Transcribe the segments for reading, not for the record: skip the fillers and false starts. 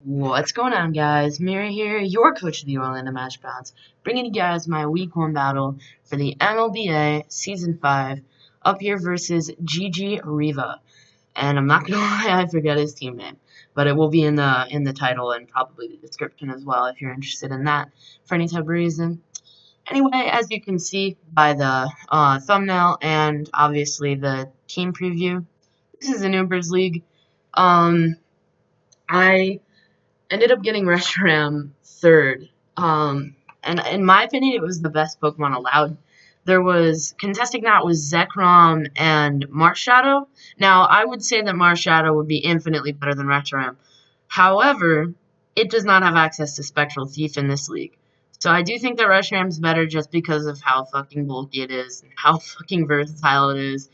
What's going on, guys? Mira here, your coach of the Orlando Mashbouts, bringing you guys my Week 1 battle for the MLBA Season 5, up here versus Gigi Riva. And I'm not gonna lie, I forget his team name, but it will be in the title and probably the description as well if you're interested in that for any type of reason. Anyway, as you can see by the thumbnail and obviously the team preview, this is an Ubers League. I ended up getting Reshiram third. And in my opinion, it was the best Pokemon allowed. There was contesting that was Zekrom and Marshadow. Now, I would say that Marshadow would be infinitely better than Reshiram. However, it does not have access to Spectral Thief in this league. So I do think that Reshiram's better just because of how fucking bulky it is and how fucking versatile it is.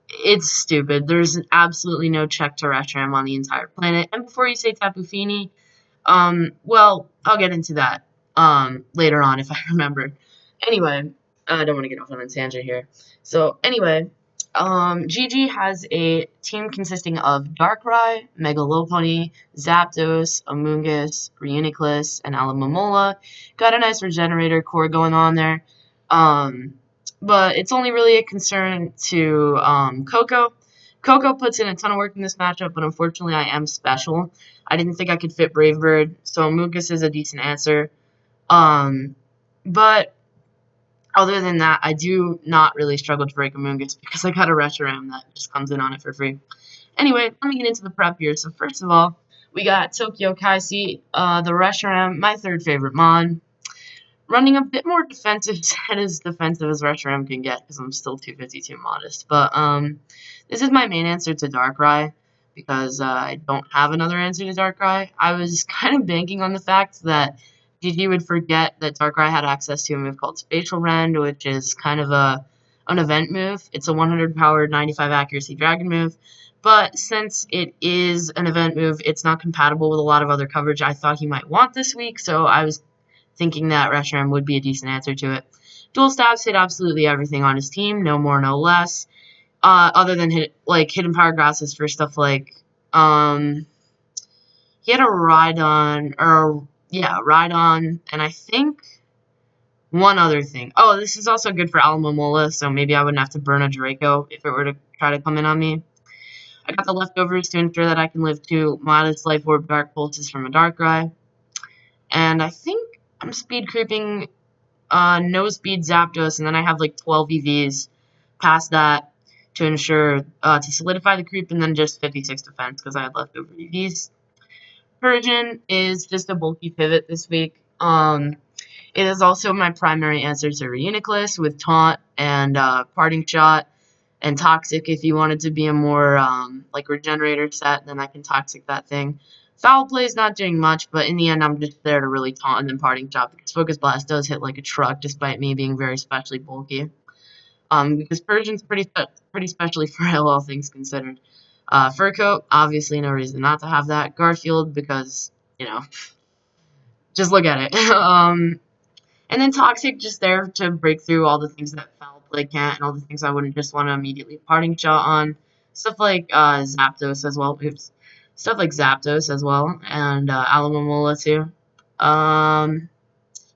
It's stupid. There's absolutely no check to Reshiram on the entire planet. And before you say Tapu Fini, well, I'll get into that, later on if I remember. Anyway, I don't want to get off on a tangent here. So, anyway, Gigi has a team consisting of Darkrai, Mega Lopunny, Zapdos, Amoonguss, Reuniclus, and Alomomola. Got a nice Regenerator core going on there. But it's only really a concern to, Coco. Coco puts in a ton of work in this matchup, but unfortunately I am special. I didn't think I could fit Brave Bird, so Amoonguss is a decent answer. But other than that, I do not really struggle to break Amoonguss because I got a Reshiram that just comes in on it for free. Anyway, let me get into the prep here. So first of all, we got Tokyo Kaisi, the Reshiram, my third favorite Mon. Running a bit more defensive and as defensive as Reshiram can get because I'm still 252 modest. But this is my main answer to Darkrai because I don't have another answer to Darkrai. I was kind of banking on the fact that Gigi would forget that Darkrai had access to a move called Spatial Rend, which is kind of an event move. It's a 100 power, 95 accuracy dragon move. But since it is an event move, it's not compatible with a lot of other coverage I thought he might want this week, so I was thinking that Reshiram would be a decent answer to it. Dual Stabs hit absolutely everything on his team, no more, no less. Other than hidden power grasses for stuff like he had a Rhydon and I think one other thing. Oh, this is also good for Alomomola, so maybe I wouldn't have to burn a Draco if it were to try to come in on me. I got the leftovers to ensure that I can live 2 modest Life Orb Dark Pulses from a Darkrai. And I think I'm speed creeping no speed Zapdos, and then I have like 12 EVs past that to ensure to solidify the creep, and then just 56 defense because I had leftover EVs. Persian is just a bulky pivot this week. It is also my primary answer to Reuniclus with Taunt and Parting Shot and Toxic. If you wanted to be a more like Regenerator set, then I can Toxic that thing. Foul Play is not doing much, but in the end, I'm just there to really taunt and then Parting Shot because Focus Blast does hit like a truck, despite me being very specially bulky. Because Persian's pretty specially frail, all things considered. Fur Coat, obviously no reason not to have that. Garfield, because, you know, just look at it. And then Toxic, just there to break through all the things that Foul Play can't, and all the things I wouldn't just want to immediately Parting Shot on. Stuff like Zapdos as well. Oops. Stuff like Zapdos as well, and Alomomola too.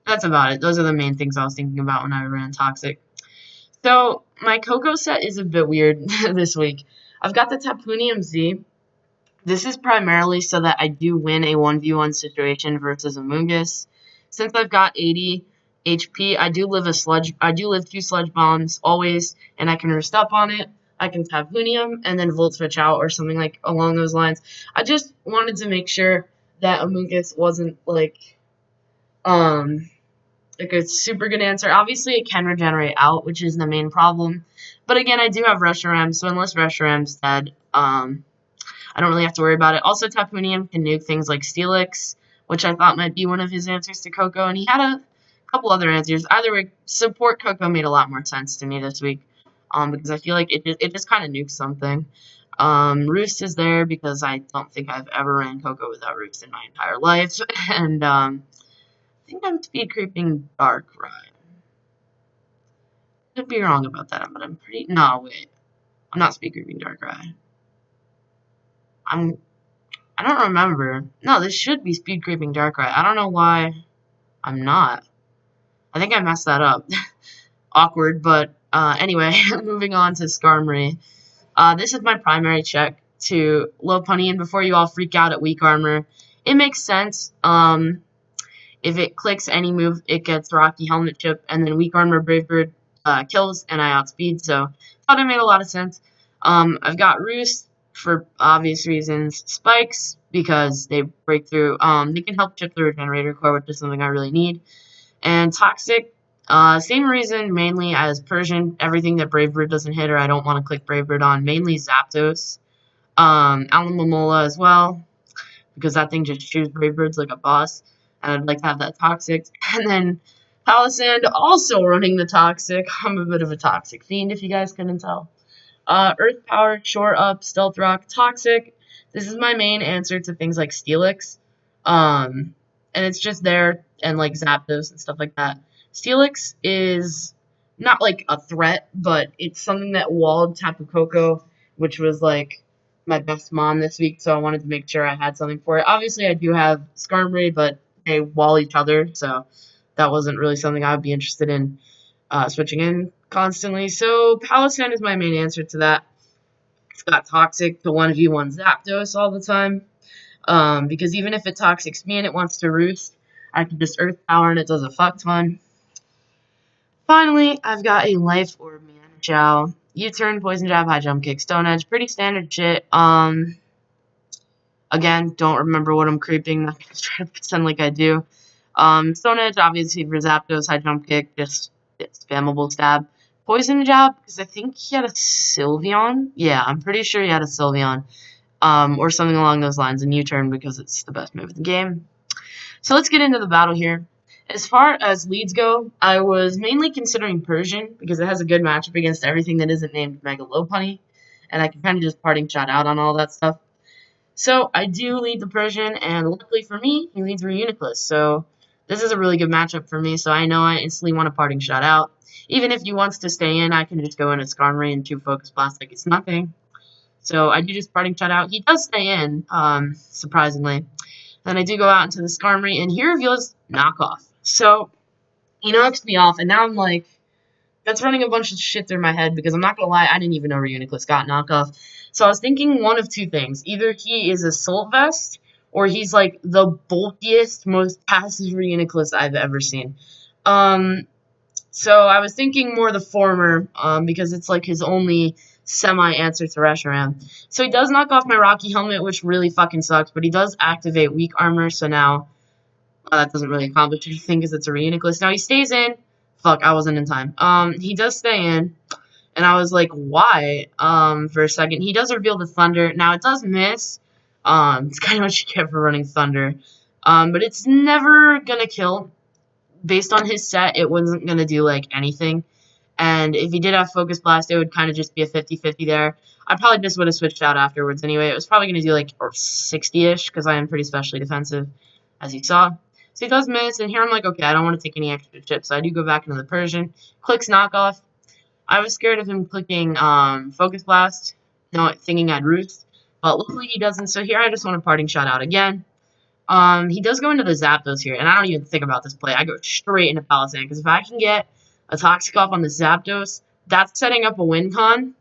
That's about it. Those are the main things I was thinking about when I ran Toxic. So, my Coco set is a bit weird this week. I've got the Tapunium Z. This is primarily so that I do win a 1v1 situation versus Amoonguss. Since I've got 80 HP, I do live 2 Sludge Bombs always, and I can rest up on it. I can Tapunium and then Volt Switch out or something like along those lines. I just wanted to make sure that Amoonguss wasn't like a super good answer. Obviously, it can regenerate out, which is the main problem. But again, I do have Reshiram, so unless Reshiram's dead, I don't really have to worry about it. Also, Tapunium can nuke things like Steelix, which I thought might be one of his answers to Coco, and he had a couple other answers. Either way, support Coco made a lot more sense to me this week. Because I feel like it just kind of nukes something. Roost is there because I don't think I've ever ran Coco without Roost in my entire life. And I think I'm speed creeping Darkrai. Could be wrong about that, but I'm pretty... No, wait. I'm not speed creeping Darkrai. I don't remember. No, this should be Speed Creeping Darkrai. I don't know why I'm not. I think I messed that up. Awkward, but anyway, moving on to Skarmory. This is my primary check to Lopunny, and before you all freak out at weak armor, it makes sense. If it clicks any move, it gets Rocky Helmet Chip, and then weak armor Brave Bird kills, and I outspeed, so thought it made a lot of sense. I've got Roost for obvious reasons, Spikes because they break through, they can help chip the Regenerator Core, which is something I really need, and Toxic, same reason mainly as Persian, everything that Brave Bird doesn't hit or I don't want to click Brave Bird on, mainly Zapdos, Alomomola as well, because that thing just shoots Brave Birds like a boss, and I'd like to have that Toxic, and then Palisand also running the Toxic. I'm a bit of a Toxic fiend if you guys couldn't tell. Earth Power, Shore Up, Stealth Rock, Toxic. This is my main answer to things like Steelix. And it's just there, and like Zapdos and stuff like that. Steelix is not like a threat, but it's something that walled Tapu Koko, which was like my best mon this week, so I wanted to make sure I had something for it. Obviously, I do have Skarmory, but they wall each other, so that wasn't really something I would be interested in switching in constantly. So Palisand is my main answer to that. It's got Toxic to 1v1 Zapdos all the time. Because even if it Toxics me and it wants to Roost, I can just Earth Power and it does a fuck ton. Finally, I've got a Life Orb Mienshao. U-turn, Poison Jab, High Jump Kick, Stone Edge. Pretty standard shit. Again, don't remember what I'm creeping. I'm just trying to pretend like I do. Stone Edge, obviously, for Zapdos, High Jump Kick, just spammable stab. Poison Jab, because I think he had a Sylveon. Yeah, I'm pretty sure he had a Sylveon. Or something along those lines, and U-turn because it's the best move in the game. So let's get into the battle here. As far as leads go, I was mainly considering Persian because it has a good matchup against everything that isn't named Mega Lopunny, and I can kind of just parting shot out on all that stuff. So I do lead the Persian, and luckily for me, he leads Reuniclus. So this is a really good matchup for me, so I know I instantly want a parting shot out. Even if he wants to stay in, I can just go in at Skarmory and 2 Focus Blast like it's nothing. So I do just parting shot out. He does stay in, surprisingly. Then I do go out into the Skarmory, and he reveals Knockoff. So he knocks me off, and now I'm like, that's running a bunch of shit through my head, because I'm not going to lie, I didn't even know Reuniclus got Knockoff. So I was thinking one of two things. Either he is a Assault Vest, or he's like the bulkiest, most passive Reuniclus I've ever seen. So I was thinking more the former, because it's like his only semi-answer to Reshiram. So he does knock off my Rocky Helmet, which really fucking sucks, but he does activate Weak Armor, so now that doesn't really accomplish anything because it's a Reuniclus. Now he stays in. Fuck, I wasn't in time. He does stay in, and I was like, why? For a second. He does reveal the Thunder. Now it does miss. It's kind of what you get for running Thunder. But it's never gonna kill. Based on his set, it wasn't gonna do, like, anything. And if he did have Focus Blast, it would kind of just be a 50-50 there. I probably just would have switched out afterwards anyway. It was probably going to do like 60-ish because I am pretty specially defensive, as you saw. So he does miss, and here I'm like, okay, I don't want to take any extra chips. So I do go back into the Persian. Clicks Knockoff. I was scared of him clicking Focus Blast, thinking I'd Roost. But luckily he doesn't, so here I just want a parting shot out again. He does go into the Zapdos here, and I don't even think about this play. I go straight into Palisand, because if I can get a Toxic off on the Zapdos, that's setting up a win con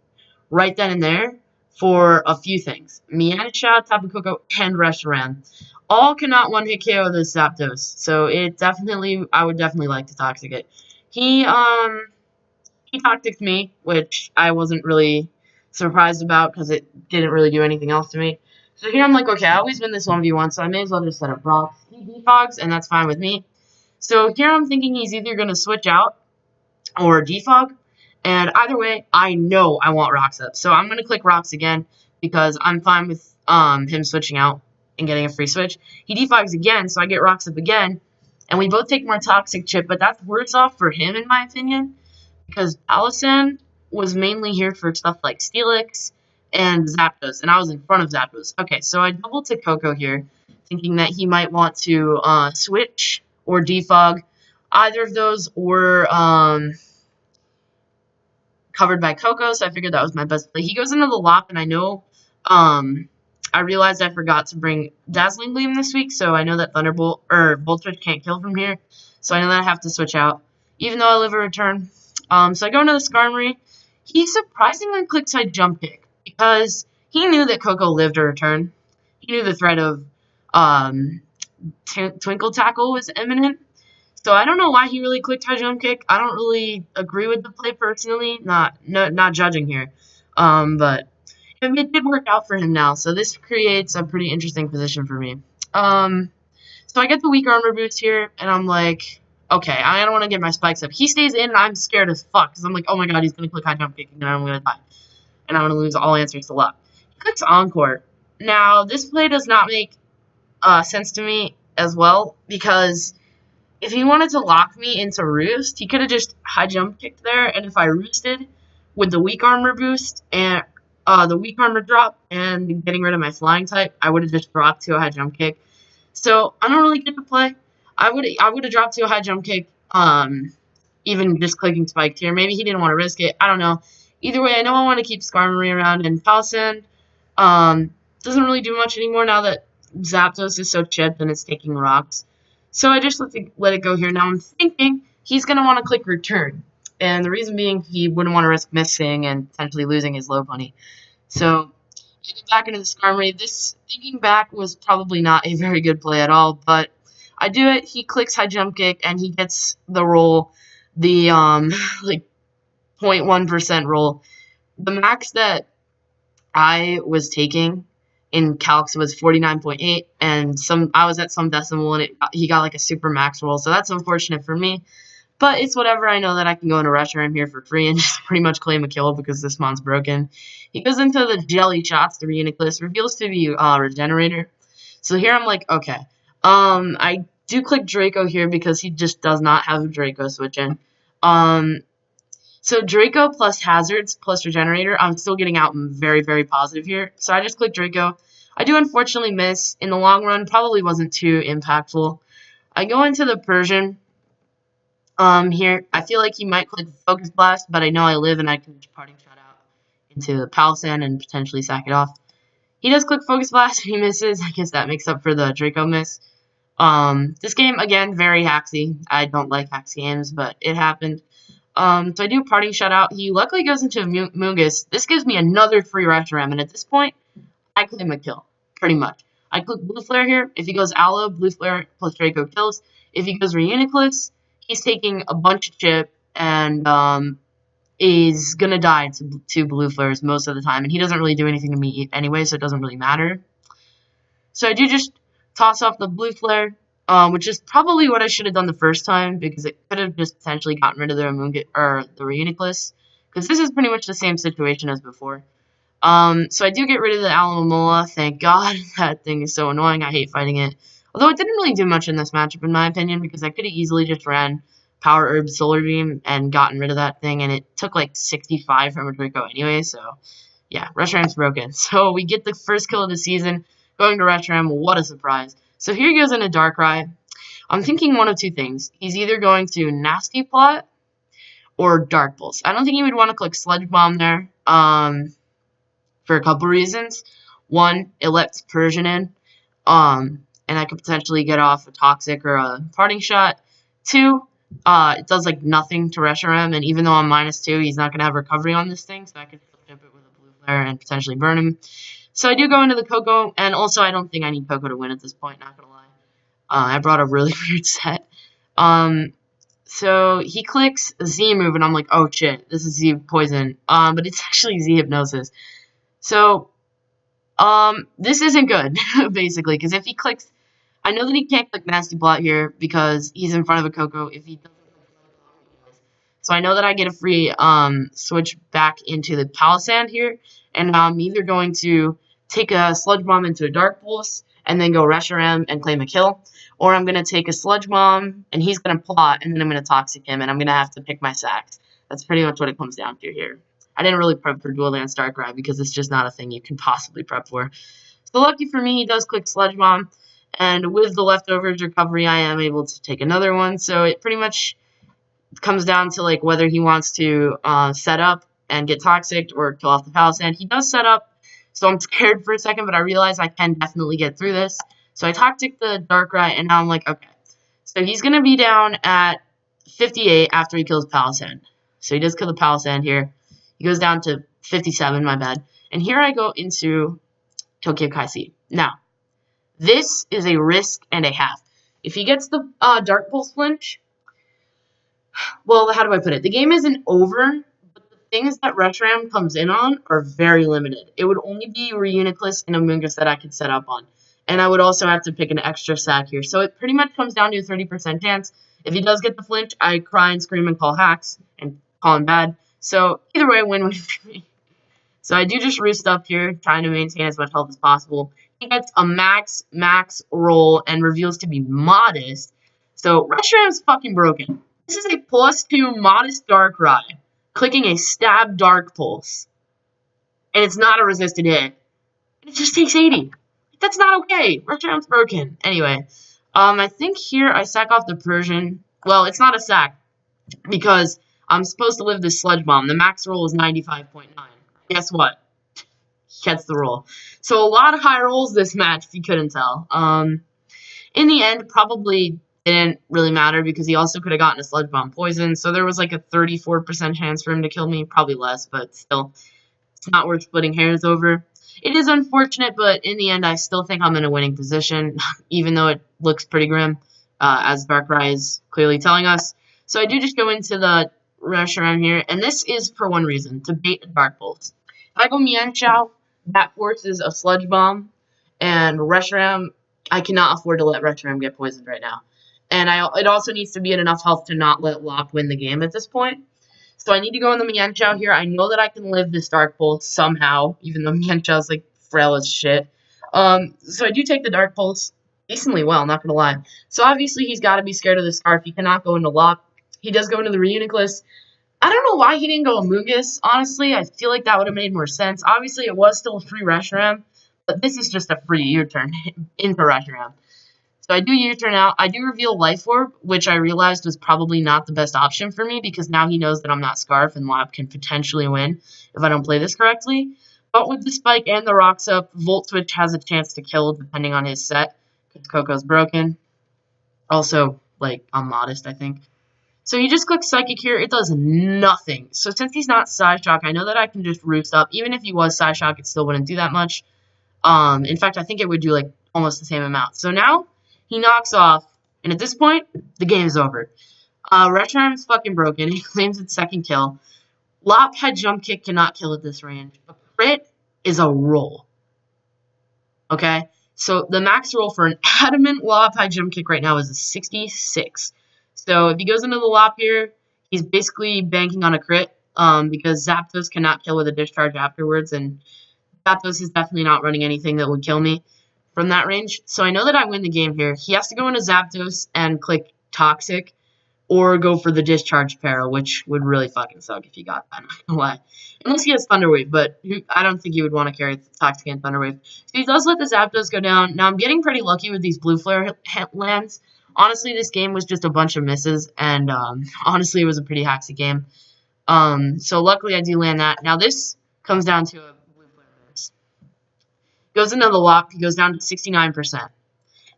right then and there for a few things. Mienshao, Tapu Koko, and Reshiram all cannot one-hit KO the Zapdos, so I would definitely like to Toxic it. He Toxics me, which I wasn't really surprised about because it didn't really do anything else to me. So here I'm like, okay, I always win this 1v1, so I may as well just set up Brock. He defogs, and that's fine with me. So here I'm thinking he's either going to switch out or defog, and either way, I know I want Rocks up. So I'm going to click Rocks again because I'm fine with him switching out and getting a free switch. He defogs again, so I get Rocks up again, and we both take more Toxic Chip, but that's worse off for him, in my opinion, because Palisand was mainly here for stuff like Steelix and Zapdos, and I was in front of Zapdos. Okay, so I double to Koko here, thinking that he might want to switch or defog. Either of those were covered by Koko, so I figured that was my best play. He goes into the lock, and I know I realized I forgot to bring Dazzling Gleam this week, so I know that Thunderbolt or Volt Switch can't kill from here. So I know that I have to switch out, even though I live a return. So I go into the Skarmory. He surprisingly clicks High Jump Kick because he knew that Coco lived a return. He knew the threat of Twinkle Tackle was imminent. So I don't know why he really clicked High Jump Kick. I don't really agree with the play personally. Not judging here, but it did work out for him now. So this creates a pretty interesting position for me. So I get the weak armor boost here, and I'm like, okay, I don't want to get my spikes up. He stays in, and I'm scared as fuck because I'm like, oh my god, he's gonna click High Jump Kick, and I'm gonna die, and I'm gonna lose all answers to luck. He clicks Encore. Now this play does not make sense to me as well because if he wanted to lock me into Roost, he could have just High Jump Kicked there, and if I Roosted with the weak armor boost and the weak armor drop and getting rid of my flying type, I would have just dropped to a High Jump Kick. So I don't really get the play. I would have dropped to a High Jump Kick, even just clicking Spiked here. Maybe he didn't want to risk it. I don't know. Either way, I know I want to keep Skarmory around, and Palisand doesn't really do much anymore now that Zapdos is so chipped and it's taking rocks. So I just let it go here. Now I'm thinking he's going to want to click Return. And the reason being he wouldn't want to risk missing and potentially losing his Lopunny. So I get back into the Skarmory. This, thinking back, was probably not a very good play at all. But I do it. He clicks High Jump Kick and he gets the roll. The like 0.1% roll. The max that I was taking in Calcs was 49.8, and I was at some decimal, and he got like a super max roll, so that's unfortunate for me. But it's whatever. I know that I can go into Reshiram here for free and just pretty much claim a kill because this mon's broken. He goes into the Jelly Shots, the Reuniclus, reveals to be Regenerator. So here I'm like, okay. I do click Draco here because he just does not have a Draco switch in. So Draco plus Hazards plus Regenerator, I'm still getting out very, very positive here. So I just click Draco. I do unfortunately miss. In the long run, probably wasn't too impactful. I go into the Persian here. I feel like he might click Focus Blast, but I know I live and I can just Parting Shot out into the Palisand and potentially sack it off. He does click Focus Blast. He misses. I guess that makes up for the Draco miss. This game, again, very hacksy. I don't like hacksy games, but it happened. So I do Parting Shot out. He luckily goes into a Mungus. This gives me another free Reshiram, and at this point, I claim a kill, pretty much. I click Blue Flare here. If he goes Aloe, Blue Flare plus Draco kills. If he goes Reuniclus, he's taking a bunch of chip and is going to die to 2 Blue Flares most of the time, and he doesn't really do anything to me anyway, so it doesn't really matter. So I do just toss off the Blue Flare. Which is probably what I should have done the first time, because it could have just potentially gotten rid of the Reuniclus, because this is pretty much the same situation as before. So I do get rid of the Alomomola, thank God. That thing is so annoying, I hate fighting it. Although it didn't really do much in this matchup, in my opinion, because I could have easily just ran Power Herb Solar Beam and gotten rid of that thing, and it took like 65 from a Draco anyway, so yeah, Reshiram's broken. So we get the first kill of the season, going to Reshiram, what a surprise. So here he goes into Darkrai. I'm thinking one of two things. He's either going to Nasty Plot or Dark Pulse. I don't think he would want to click Sludge Bomb there for a couple reasons. One, it lets Persian in, and I could potentially get off a Toxic or a Parting Shot. Two, it does like nothing to Reshiram, and even though I'm -2, he's not going to have recovery on this thing, so I could flip it with a Blue Flare and potentially burn him. So I do go into the Coco, and also I don't think I need Coco to win at this point, not gonna lie. I brought a really weird set. So he clicks Z move, and I'm like, oh shit, this is Z Poison. But it's actually Z Hypnosis. So, this isn't good, basically, because if he clicks, I know that he can't click Nasty Plot here, because he's in front of a Coco. If he doesn't click, so I know that I get a free, switch back into the Palisand here, and I'm either going to take a Sludge Bomb into a Dark Pulse, and then go Reshiram and claim a kill. Or I'm going to take a Sludge Bomb, and he's going to plot, and then I'm going to Toxic him, and I'm going to have to pick my sacks. That's pretty much what it comes down to here. I didn't really prep for Dual Lance Darkrai, because it's just not a thing you can possibly prep for. So lucky for me, he does click Sludge Bomb, and with the leftovers recovery, I am able to take another one. So it pretty much comes down to like whether he wants to set up and get Toxic or kill off the Palisand. He does set up, So I'm scared for a second, but I realize I can definitely get through this. So I tactic the Darkrai, and now I'm like, okay. So he's going to be down at 58 after he kills Palisand. So he does kill the Palisand here. He goes down to 57, my bad. And here I go into Tokyo Kaisi. Now, this is a risk and a half. If he gets the Dark Pulse flinch, well, how do I put it? The game isn't over, but the things that Reshiram comes in on are very limited. It would only be Reuniclus and Amoonguss that I could set up on. And I would also have to pick an extra sack here. So it pretty much comes down to a 30% chance. If he does get the flinch, I cry and scream and call hacks and call him bad. So either way, win-win for me. So I do just roost up here, trying to maintain as much health as possible. He gets a max roll and reveals to be modest. So Reshiram's fucking broken. This is a +2 modest Darkrai, clicking a stab Dark Pulse. And it's not a resisted hit. And it just takes 80. That's not okay. Reshiram's broken. Anyway, I think here I sack off the Persian. Well, it's not a sack, because I'm supposed to live this Sludge Bomb. The max roll is 95.9. Guess what? He gets the roll. So a lot of high rolls this match, if you couldn't tell. In the end, probably didn't really matter, because he also could have gotten a Sludge Bomb poison. So there was like a 34% chance for him to kill me. Probably less, but still, it's not worth splitting hairs over. It is unfortunate, but in the end, I still think I'm in a winning position, even though it looks pretty grim, as Darkrai is clearly telling us. So I do just go into the Reshiram here, and this is for one reason, to bait a Dark Pulse. If I go Mienshao, that forces a Sludge Bomb, and Reshiram, I cannot afford to let Reshiram get poisoned right now. And it also needs to be at enough health to not let Lop win the game at this point. So I need to go in the Mienshao here. I know that I can live this Dark Pulse somehow, even though Mienshao's like frail as shit. So I do take the Dark Pulse decently well, not gonna lie. So obviously he's got to be scared of the Scarf. He cannot go into Lop. He does go into the Reuniclus. I don't know why he didn't go Amoonguss, honestly. I feel like that would have made more sense. Obviously, it was still a free Reshiram, but this is just a free U-turn into Reshiram. So I do U-turn out. I do reveal Life Orb, which I realized was probably not the best option for me, because now he knows that I'm not Scarf and Lab can potentially win if I don't play this correctly. But with the Spike and the Rocks up, Volt Switch has a chance to kill depending on his set, because Coco's broken. Also, like, I'm modest, I think. So you just click Psychic here, it does nothing. So since he's not Psyshock, I know that I can just roost up. Even if he was Psyshock, it still wouldn't do that much. In fact, I think it would do like almost the same amount. So now he knocks off, and at this point, the game is over. Reshiram's fucking broken. He claims its second kill. Lop Head Jump Kick cannot kill at this range. But Crit is a roll. Okay? So the max roll for an adamant Lop Head Jump Kick right now is a 66. So if he goes into the Lop here, he's basically banking on a crit, because Zapdos cannot kill with a discharge afterwards, and Zapdos is definitely not running anything that would kill me from that range. So I know that I win the game here. He has to go into Zapdos and click Toxic, or go for the Discharge Para, which would really fucking suck if he got that, not gonna lie. Unless he has Thunder Wave, but I don't think he would want to carry Toxic and Thunder Wave. So he does let the Zapdos go down. Now I'm getting pretty lucky with these Blue Flare lands. Honestly, this game was just a bunch of misses, and honestly, it was a pretty hacksy game. So luckily, I do land that. Now this comes down to a Blue Flare miss. Goes into the Lop, he goes down to 69%.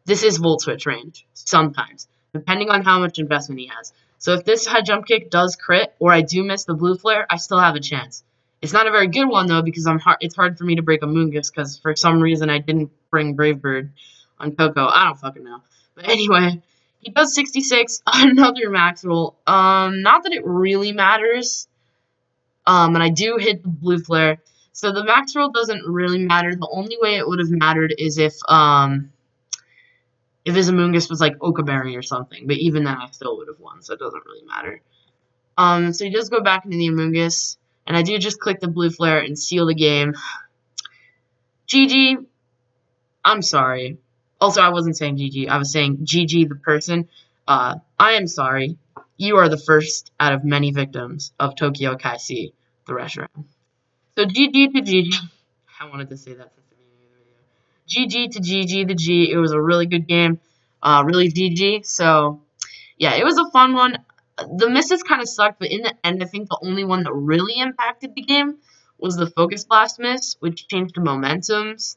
This is Volt Switch range, sometimes, depending on how much investment he has. So if this Head Jump Kick does crit, or I do miss the Blue Flare, I still have a chance. It's not a very good one, though, because it's hard for me to break a Amoonguss, because for some reason I didn't bring Brave Bird on Coco. I don't fucking know. But anyway, he does 66, another max roll. Not that it really matters. And I do hit the Blue Flare. So the max roll doesn't really matter. The only way it would have mattered is if his Amoonguss was like Okaberry or something. But even then, I still would have won, so it doesn't really matter. So he does go back into the Amoonguss. And I do just click the Blue Flare and seal the game. GG. I'm sorry. Also, I wasn't saying GG. I was saying GG the person. I am sorry. You are the first out of many victims of Tokyo Kaisi, the Reshiram. So GG to GG. I wanted to say that since the beginning of the video. GG to GG the G. It was a really good game. Really GG. So, yeah, it was a fun one. The misses kind of sucked, but in the end, I think the only one that really impacted the game was the Focus Blast miss, which changed the momentums.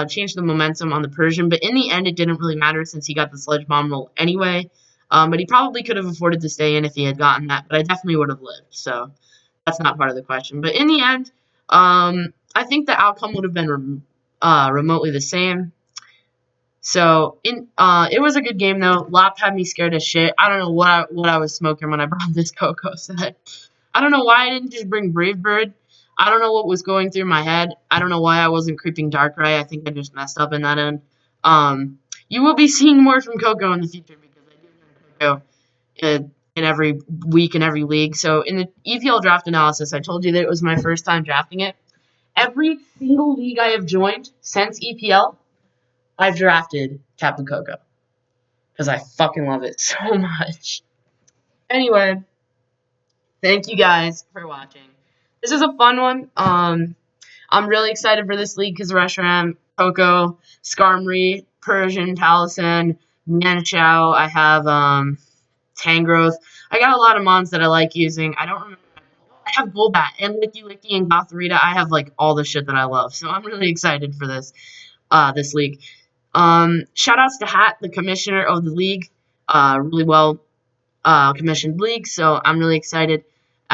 Changed the momentum on the Persian, but in the end, it didn't really matter since he got the Sledge Bomb roll anyway. But he probably could have afforded to stay in if he had gotten that, but I definitely would have lived, so that's not part of the question. But in the end, I think the outcome would have been remotely the same. So it was a good game though. Lop had me scared as shit. I don't know what I was smoking when I brought this Coco set. I don't know why I didn't just bring Brave Bird. I don't know what was going through my head. I don't know why I wasn't creeping Darkrai. I think I just messed up in that end. You will be seeing more from Coco in the future because I do bring Coco in every week in every league. So in the EPL draft analysis, I told you that it was my first time drafting it. Every single league I have joined since EPL, I've drafted Captain Coco because I fucking love it so much. Anyway, thank you guys for watching. This is a fun one. I'm really excited for this league because Reshiram, Coco, Skarmory, Persian, Talison, Manchow. I have Tangrowth. I got a lot of mons that I like using. I don't remember. I have Golbat and Licky Licky and Gothorita. I have like all the shit that I love, so I'm really excited for this this league. Shout outs to Hat, the commissioner of the league. Really well commissioned league, so I'm really excited.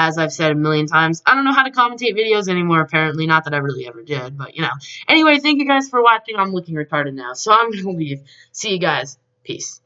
As I've said a million times, I don't know how to commentate videos anymore, apparently. Not that I really ever did, but, you know. Anyway, thank you guys for watching. I'm looking retarded now, so I'm going to leave. See you guys. Peace.